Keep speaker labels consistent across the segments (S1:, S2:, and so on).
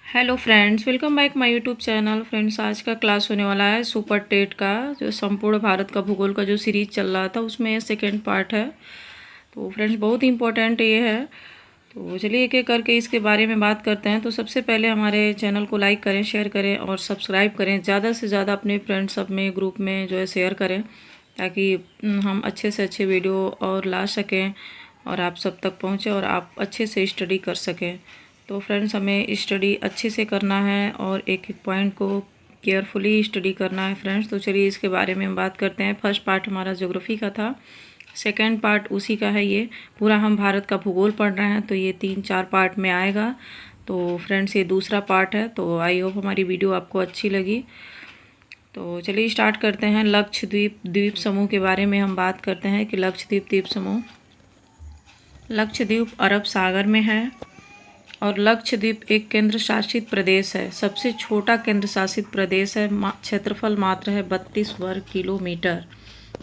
S1: Hello friends, welcome back my YouTube channel. Friends, आज का class होने वाला है सुपर टेट का, जो संपूर्ण भारत का भूगोल का जो सीरीज चल रहा था उसमें ये सेकेंड पार्ट है। तो फ्रेंड्स, बहुत इंपॉर्टेंट ये है। तो चलिए एक एक करके इसके बारे में बात करते हैं। तो सबसे पहले हमारे चैनल को लाइक करें, शेयर करें और सब्सक्राइब करें। ज़्यादा से ज़्यादा अपने फ्रेंड्स सब में ग्रुप में जो है शेयर करें, ताकि हम अच्छे से अच्छे वीडियो और ला सकें और आप सब तक पहुँचे और आप अच्छे से स्टडी कर सकें। तो फ्रेंड्स, हमें स्टडी अच्छे से करना है और एक एक पॉइंट को केयरफुली स्टडी करना है फ्रेंड्स। तो चलिए इसके बारे में हम बात करते हैं। फर्स्ट पार्ट हमारा ज्योग्राफी का था, सेकंड पार्ट उसी का है। ये पूरा हम भारत का भूगोल पढ़ रहे हैं, तो ये 3-4 पार्ट में आएगा। तो फ्रेंड्स, ये दूसरा पार्ट है। तो आई होप हमारी वीडियो आपको अच्छी लगी। तो चलिए स्टार्ट करते हैं। लक्षद्वीप द्वीप समूह के बारे में हम बात करते हैं कि लक्षद्वीप द्वीप समूह, लक्षद्वीप अरब सागर में है और लक्षद्वीप एक केंद्र शासित प्रदेश है। सबसे छोटा केंद्र शासित प्रदेश है। क्षेत्रफल मात्र है 32 वर्ग किलोमीटर।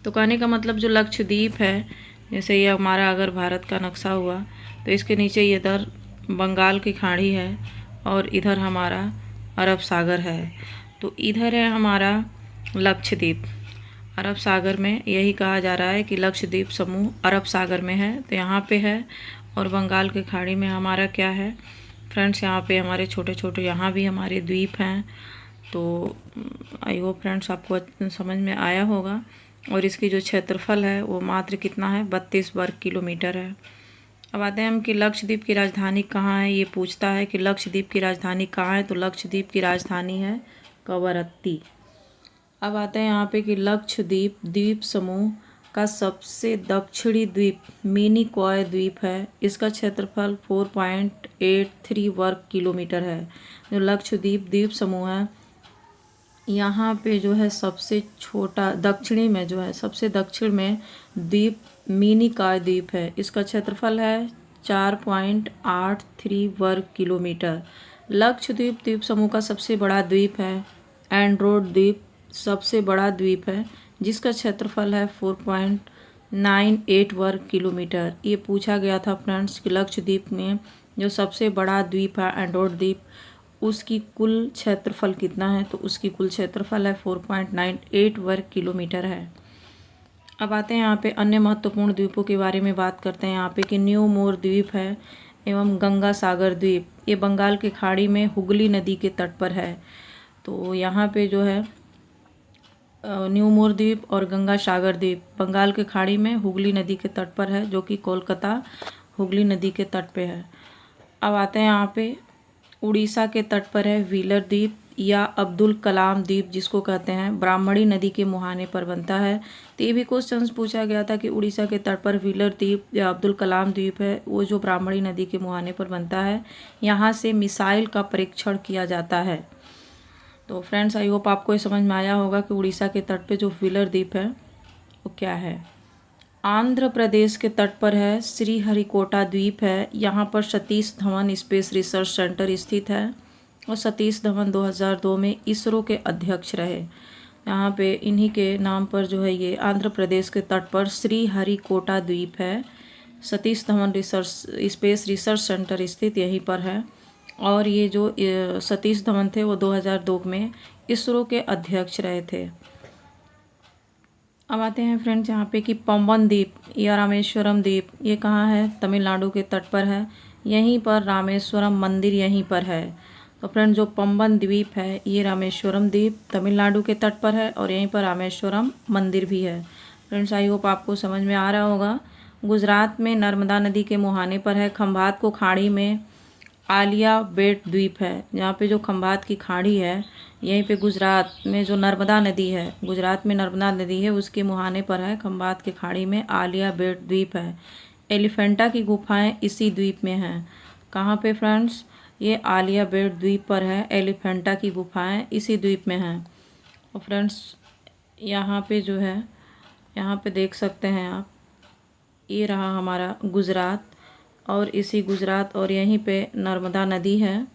S1: तो कहने का मतलब जो लक्षद्वीप है, जैसे ये हमारा अगर भारत का नक्शा हुआ, तो इसके नीचे ये इधर बंगाल की खाड़ी है और इधर हमारा अरब सागर है। तो इधर है हमारा लक्षद्वीप। अरब सागर में यही कहा जा रहा है कि लक्षद्वीप समूह अरब सागर में है, तो यहाँ पे है। और बंगाल की खाड़ी में हमारा क्या है फ्रेंड्स, यहाँ पे हमारे छोटे छोटे यहाँ भी हमारे द्वीप हैं। तो आई होप फ्रेंड्स आपको समझ में आया होगा। और इसकी जो क्षेत्रफल है वो मात्र कितना है, 32 वर्ग किलोमीटर है। अब आते हैं हम कि लक्षद्वीप की राजधानी कहाँ है। ये पूछता है कि लक्षद्वीप की राजधानी कहाँ है, तो लक्षद्वीप की राजधानी है कवरत्ती। अब आते हैं यहाँ पे कि लक्षद्वीप द्वीप समूह का सबसे दक्षिणी द्वीप मिनिकॉय द्वीप है। इसका क्षेत्रफल 4.83 वर्ग किलोमीटर है। जो लक्षद्वीप द्वीप समूह है, यहाँ पे जो है सबसे छोटा दक्षिणी में जो है सबसे दक्षिण में द्वीप मिनिकॉय द्वीप है। इसका क्षेत्रफल है 4.83 वर्ग किलोमीटर। लक्षद्वीप द्वीप समूह का सबसे बड़ा द्वीप है एंड्रोड द्वीप। सबसे बड़ा द्वीप है जिसका क्षेत्रफल है 4.98 वर्ग किलोमीटर। ये पूछा गया था फ्रेंड्स कि लक्षद्वीप में जो सबसे बड़ा द्वीप है एंड्रोड द्वीप, उसकी कुल क्षेत्रफल कितना है, तो उसकी कुल क्षेत्रफल है 4.98 वर्ग किलोमीटर है। अब आते हैं यहाँ पे अन्य महत्वपूर्ण द्वीपों के बारे में बात करते हैं। यहाँ पे कि न्यू मोर द्वीप है एवं गंगा सागर द्वीप। ये बंगाल की खाड़ी में हुगली नदी के तट पर है। तो यहाँ पे जो है न्यू मोर द्वीप और गंगा सागर द्वीप बंगाल की खाड़ी में हुगली नदी के तट पर है, जो कि कोलकाता हुगली नदी के तट पे है। अब आते हैं यहाँ पे उड़ीसा के तट पर है व्हीलर द्वीप या अब्दुल कलाम द्वीप, जिसको कहते हैं ब्राह्मणी नदी के मुहाने पर बनता है। तो ये भी क्वेश्चन पूछा गया था कि उड़ीसा के तट पर व्हीलर द्वीप या अब्दुल कलाम द्वीप है, वो जो ब्राह्मणी नदी के मुहाने पर बनता है। यहाँ से मिसाइल का परीक्षण किया जाता है। तो फ्रेंड्स, आई होप आपको ये समझ में आया होगा कि उड़ीसा के तट पे जो व्हीलर द्वीप है वो क्या है। आंध्र प्रदेश के तट पर है श्रीहरिकोटा द्वीप है। यहाँ पर Satish Dhawan space research centre स्थित है और सतीश धवन 2002 में इसरो के अध्यक्ष रहे। यहाँ पे इन्हीं के नाम पर जो है ये आंध्र प्रदेश के तट पर श्रीहरिकोटा द्वीप है। Satish Dhawan research space research centre स्थित यहीं पर है। और ये जो सतीश धवन थे वो 2002 में इसरो के अध्यक्ष रहे थे। अब आते हैं फ्रेंड्स यहाँ पे कि पम्बन द्वीप या रामेश्वरम द्वीप, ये कहाँ है, तमिलनाडु के तट पर है। यहीं पर रामेश्वरम मंदिर यहीं पर है। तो फ्रेंड्स, जो पम्बन द्वीप है ये रामेश्वरम द्वीप तमिलनाडु के तट पर है और यहीं पर रामेश्वरम मंदिर भी है। फ्रेंड्स, आई होप आपको समझ में आ रहा होगा। गुजरात में नर्मदा नदी के मुहाने पर है। खंभात को खाड़ी में आलिया बेट द्वीप है। जहाँ पे जो खंभात की खाड़ी है, यहीं पे गुजरात में जो नर्मदा नदी है, गुजरात में नर्मदा नदी है, उसके मुहाने पर है खंभात की खाड़ी में आलिया बेट द्वीप है। एलिफेंटा की गुफाएं इसी द्वीप में हैं। कहाँ पे फ्रेंड्स, ये आलिया बेट द्वीप पर है। एलिफेंटा की गुफाएं इसी द्वीप में हैं। और फ्रेंड्स, यहाँ पे जो है, यहाँ पे देख सकते हैं आप, ये रहा हमारा गुजरात और इसी गुजरात और यहीं पे नर्मदा नदी है।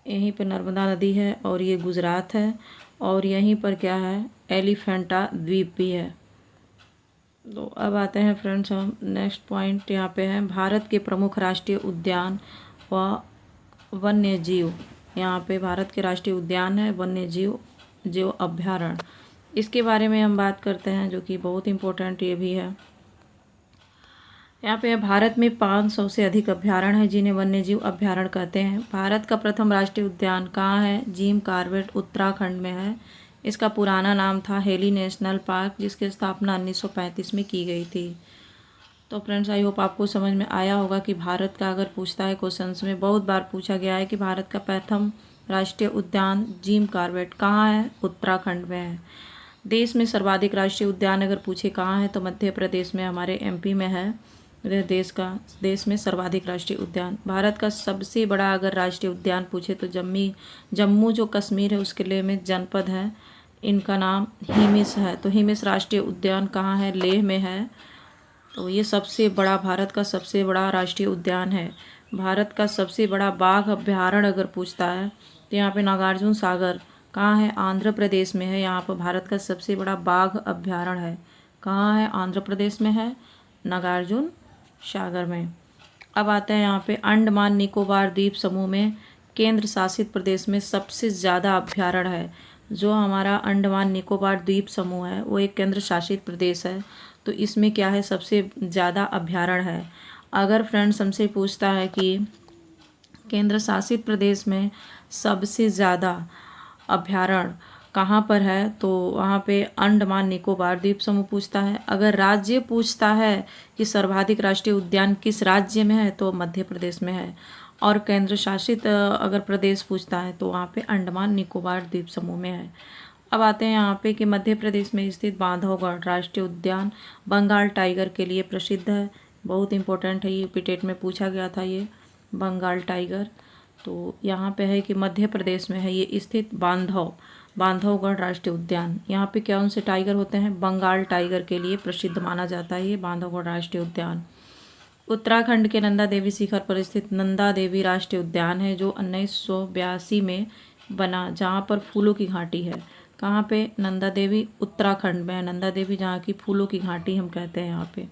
S1: यहीं पे नर्मदा नदी है और ये गुजरात है और यहीं पर क्या है, एलिफेंटा द्वीप भी है। तो अब आते हैं फ्रेंड्स हम नेक्स्ट पॉइंट यहाँ पे है भारत के प्रमुख राष्ट्रीय उद्यान व वन्य जीव, यहाँ पे भारत के राष्ट्रीय उद्यान है वन्य जीव अभ्यारण्य, इसके बारे में हम बात करते हैं, जो कि बहुत इम्पोर्टेंट ये भी है। यहाँ पे भारत में 500 से अधिक अभ्यारण्य हैं जिन्हें वन्यजीव अभ्यारण्य कहते हैं। भारत का प्रथम राष्ट्रीय उद्यान कहाँ है? जिम कॉर्बेट उत्तराखंड में है। इसका पुराना नाम था हेली नेशनल पार्क, जिसकी स्थापना 1935 में की गई थी। तो फ्रेंड्स, आई होप आपको समझ में आया होगा कि भारत का अगर पूछता है क्वेश्चंस में, बहुत बार पूछा गया है कि भारत का प्रथम राष्ट्रीय उद्यान जिम कॉर्बेट कहाँ है? उत्तराखंड में है। देश में सर्वाधिक राष्ट्रीय उद्यान अगर पूछे कहाँ है, तो मध्य प्रदेश में, हमारे एमपी में है। देश में सर्वाधिक राष्ट्रीय उद्यान। भारत का सबसे बड़ा अगर राष्ट्रीय उद्यान पूछे तो जम्मू जो कश्मीर है उसके लिए में जनपद है, इनका नाम हिमिस है। तो हिमिस राष्ट्रीय उद्यान कहाँ है? लेह में है। तो ये सबसे बड़ा, भारत का सबसे बड़ा राष्ट्रीय उद्यान है। भारत का सबसे बड़ा बाघ अभ्यारण्य अगर पूछता है तो यहाँ पे नागार्जुन सागर कहाँ है? आंध्र प्रदेश में है। यहाँ पर भारत का सबसे बड़ा बाघ अभ्यारण्य है। कहाँ है? आंध्र प्रदेश में है, नागार्जुन सागर में। अब आते हैं यहाँ पे अंडमान निकोबार द्वीप समूह में केंद्र शासित प्रदेश में सबसे ज़्यादा अभ्यारण्य है। जो हमारा अंडमान निकोबार द्वीप समूह है वो एक केंद्र शासित प्रदेश है, तो इसमें क्या है? सबसे ज़्यादा अभ्यारण्य है। अगर फ्रेंड्स हमसे पूछता है कि केंद्र शासित प्रदेश में सबसे ज़्यादा अभ्यारण्य कहाँ पर है, तो वहाँ पे अंडमान निकोबार द्वीप समूह पूछता है। अगर राज्य पूछता है कि सर्वाधिक राष्ट्रीय उद्यान किस राज्य में है, तो मध्य प्रदेश में है। और केंद्र शासित अगर प्रदेश पूछता है तो वहाँ पे अंडमान निकोबार द्वीप समूह में है। अब आते हैं यहाँ पे कि मध्य प्रदेश में स्थित बांधवगढ़ राष्ट्रीय उद्यान बंगाल टाइगर के लिए प्रसिद्ध है। बहुत इंपॉर्टेंट है, ये यूपीटेट में पूछा गया था ये बंगाल टाइगर। तो यहाँ पे है कि मध्य प्रदेश में है ये स्थित बांधवगढ़ राष्ट्रीय उद्यान। यहाँ पे कौन से टाइगर होते हैं? बंगाल टाइगर के लिए प्रसिद्ध माना जाता है ये बांधवगढ़ राष्ट्रीय उद्यान। उत्तराखंड के नंदा देवी शिखर पर स्थित नंदा देवी राष्ट्रीय उद्यान है, जो 1982 में बना, जहाँ पर फूलों की घाटी है। कहाँ पे? नंदा देवी उत्तराखंड में है। नंदा देवी जहाँ की फूलों की घाटी हम कहते हैं यहाँ पे।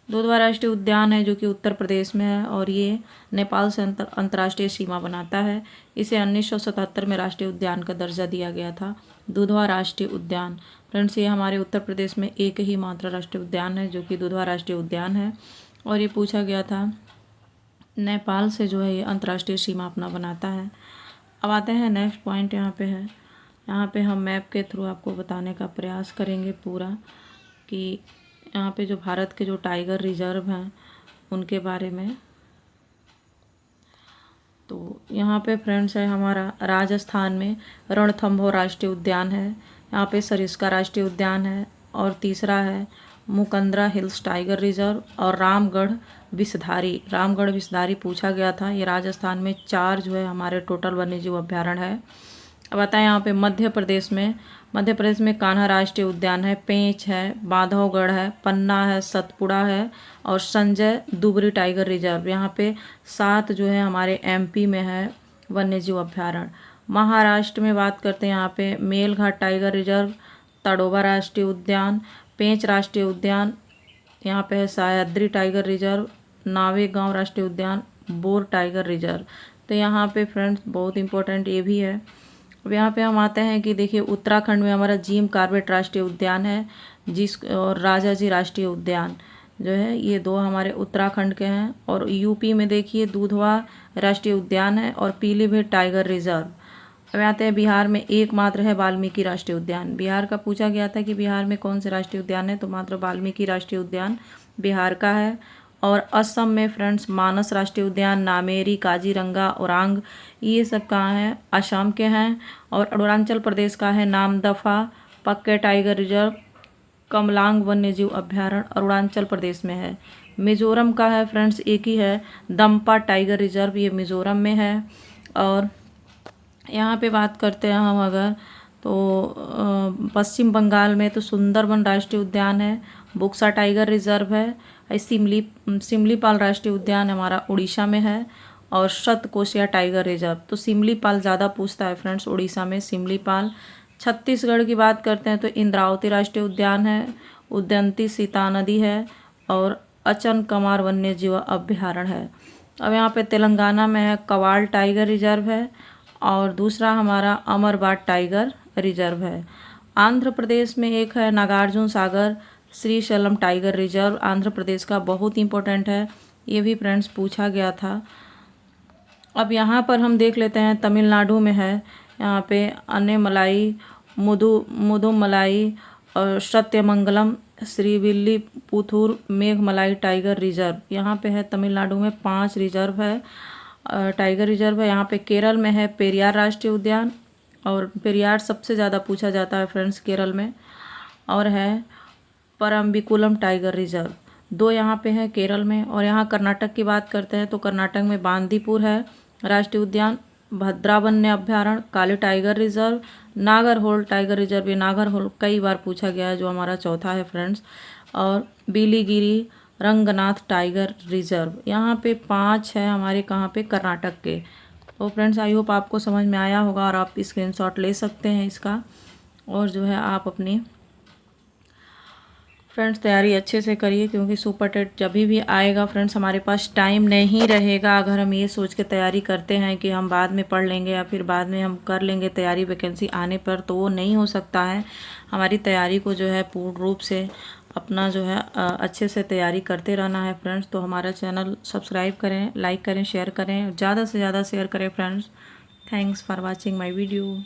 S1: दुधवा राष्ट्रीय उद्यान है जो कि उत्तर प्रदेश में है और ये नेपाल से अंतर्राष्ट्रीय सीमा बनाता है। इसे 1977 में राष्ट्रीय उद्यान का दर्जा दिया गया था। दुधवा राष्ट्रीय उद्यान फ्रेंड्स, ये हमारे उत्तर प्रदेश में एक ही मात्र राष्ट्रीय उद्यान है जो कि दुधवा राष्ट्रीय उद्यान है, और ये पूछा गया था नेपाल से जो है ये अंतर्राष्ट्रीय सीमा अपना बनाता है। अब आते हैं नेक्स्ट पॉइंट, यहाँ पे है, यहाँ पे हम मैप के थ्रू आपको बताने का प्रयास करेंगे पूरा कि यहाँ पे जो भारत के जो टाइगर रिजर्व हैं उनके बारे में। तो यहाँ पे फ्रेंड्स है हमारा राजस्थान में रणथंभौर राष्ट्रीय उद्यान है, यहाँ पे सरिस्का राष्ट्रीय उद्यान है, और तीसरा है मुकंदरा हिल्स टाइगर रिजर्व, और रामगढ़ विषधारी पूछा गया था। ये राजस्थान में 4 जो है हमारे टोटल वन्यजीव अभ्यारण्य है। अब बताएं यहाँ पे मध्य प्रदेश में कान्हा राष्ट्रीय उद्यान है, पेंच है, बांधवगढ़ है, पन्ना है, सतपुड़ा है, और संजय दुबरी टाइगर रिजर्व। यहाँ पे 7 जो है हमारे एमपी में है वन्यजीव अभ्यारण्य। महाराष्ट्र में बात करते हैं, यहाँ पे मेलघाट टाइगर रिजर्व, तड़ोबा राष्ट्रीय उद्यान, पेंच राष्ट्रीय उद्यान, यहाँ पे है सह्याद्री टाइगर रिजर्व, नावेगांव राष्ट्रीय उद्यान, बोर टाइगर रिजर्व। तो यहाँ पे फ्रेंड्स बहुत इंपॉर्टेंट ये भी है। अब यहाँ पे हम आते हैं कि देखिए उत्तराखंड में हमारा जिम कॉर्बेट राष्ट्रीय उद्यान है, और राजाजी राष्ट्रीय उद्यान जो है ये 2 हमारे उत्तराखंड के हैं। और यूपी में देखिए दुधवा राष्ट्रीय उद्यान है और पीलीभीत टाइगर रिजर्व। अब आते हैं बिहार में एकमात्र है वाल्मीकि राष्ट्रीय उद्यान। बिहार का पूछा गया था कि बिहार में कौन से राष्ट्रीय उद्यान है, तो मात्र वाल्मीकि राष्ट्रीय उद्यान बिहार का है। और असम में फ्रेंड्स मानस राष्ट्रीय उद्यान, नामेरी, काजीरंगा, ओरांग, ये सब कहाँ हैं? असम के हैं। और अरुणाचल प्रदेश का है नामदफा पक्के टाइगर रिजर्व, कमलांग वन्यजीव अभ्यारण्य अरुणाचल प्रदेश में है। मिजोरम का है फ्रेंड्स एक ही है, दम्पा टाइगर रिजर्व, ये मिजोरम में है। और यहाँ पे बात करते हैं हम अगर, तो पश्चिम बंगाल में तो सुंदरबन राष्ट्रीय उद्यान है, बुक्सा टाइगर रिजर्व है, सिमलीपाल राष्ट्रीय उद्यान हमारा उड़ीसा में है, और सतकोशिया टाइगर रिजर्व। तो सिमलीपाल ज़्यादा पूछता है फ्रेंड्स, उड़ीसा में सिमलीपाल। छत्तीसगढ़ की बात करते हैं तो इंद्रावती राष्ट्रीय उद्यान है, उदयंती सीता नदी है, और अचन कमार वन्यजीव अभ्यारण्य है। अब यहाँ पे तेलंगाना में है कवाल टाइगर रिजर्व है और दूसरा हमारा अमरबाट टाइगर रिजर्व है। आंध्र प्रदेश में एक है नागार्जुन सागर श्रीशैलम टाइगर रिजर्व, आंध्र प्रदेश का बहुत इंपॉर्टेंट है, ये भी फ्रेंड्स पूछा गया था। अब यहाँ पर हम देख लेते हैं तमिलनाडु में है, यहाँ पे अन्नेमलाई, मुदुमलाई और सत्यमंगलम श्रीविल्लीपुथूर मेघमलाई टाइगर रिजर्व, यहाँ पे है तमिलनाडु में 5 रिजर्व है, टाइगर रिजर्व है। यहाँ पे केरल में है पेरियार राष्ट्रीय उद्यान, और पेरियार सबसे ज़्यादा पूछा जाता है फ्रेंड्स केरल में, और है परम्बिकुलम टाइगर रिजर्व, 2 यहाँ पे है केरल में। और यहाँ कर्नाटक की बात करते हैं तो कर्नाटक में बांदीपुर है राष्ट्रीय उद्यान, भद्रावन्य अभ्यारण्य, Kali tiger reserve, Nagarhole tiger reserve, ये नागरहोल कई बार पूछा गया है जो हमारा चौथा है फ्रेंड्स, और बिलीगिरी रंगनाथ टाइगर रिजर्व, यहाँ पे 5 है हमारे कहाँ पे कर्नाटक के। तो फ्रेंड्स आई होप आपको समझ में आया होगा और आप स्क्रीनशॉट ले सकते हैं इसका, और जो है आप अपनी फ्रेंड्स तैयारी अच्छे से करिए, क्योंकि सुपर टेट जब भी आएगा फ्रेंड्स हमारे पास टाइम नहीं रहेगा। अगर हम ये सोच के तैयारी करते हैं कि हम बाद में पढ़ लेंगे या फिर बाद में हम कर लेंगे तैयारी वैकेंसी आने पर, तो वो नहीं हो सकता है। हमारी तैयारी को जो है पूर्ण रूप से अपना जो है अच्छे से तैयारी करते रहना है फ्रेंड्स। तो हमारा चैनल सब्सक्राइब करें, लाइक करें, शेयर करें, ज़्यादा से ज़्यादा शेयर करें friends. Thanks for watching my video.